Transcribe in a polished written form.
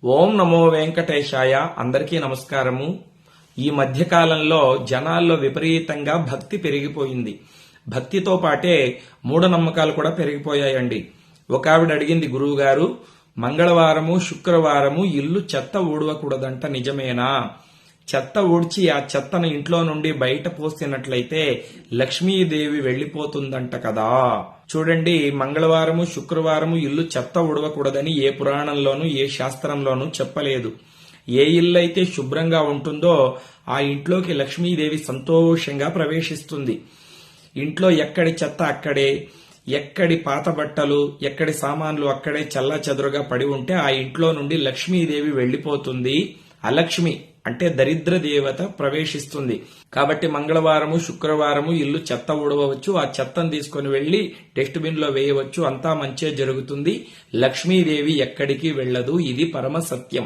ఓం నమో వెంకటేశాయ. అందరికీ నమస్కారము. ఈ మధ్యకాలంలో జనాల్లో విపరీతంగా భక్తి పెరిగిపోయింది. భక్తితో పాటే మూఢనమ్మకాలు కూడా పెరిగిపోయాయండి. ఒక ఆవిడ అడిగింది, గురువుగారు, మంగళవారము శుక్రవారము ఇల్లు చెత్త ఊడవకూడదంట, నిజమేనా? చెత్త ఊడ్చి ఆ చెత్తను ఇంట్లో నుండి బయట పోసినట్లయితే లక్ష్మీదేవి వెళ్లిపోతుందంట కదా. చూడండి, మంగళవారము శుక్రవారము ఇల్లు చెత్త ఊడవకూడదని ఏ పురాణంలోనూ ఏ శాస్త్రంలోనూ చెప్పలేదు. ఏ ఇల్లు అయితే శుభ్రంగా ఉంటుందో ఆ ఇంట్లోకి లక్ష్మీదేవి సంతోషంగా ప్రవేశిస్తుంది. ఇంట్లో ఎక్కడి చెత్త అక్కడే, ఎక్కడి పాత బట్టలు, ఎక్కడి సామాన్లు అక్కడే చల్లా చెదురుగా పడి ఉంటే ఆ ఇంట్లో నుండి లక్ష్మీదేవి వెళ్లిపోతుంది. అలక్ష్మి అంటే దరిద్ర దేవత ప్రవేశిస్తుంది. కాబట్టి మంగళవారము శుక్రవారము ఇల్లు చెత్త ఊడవచ్చు. ఆ చెత్తను తీసుకుని వెళ్లి డస్ట్ బిన్ లో వేయవచ్చు. అంతా మంచే జరుగుతుంది. లక్ష్మీదేవి ఎక్కడికి వెళ్లదు. ఇది పరమ సత్యం.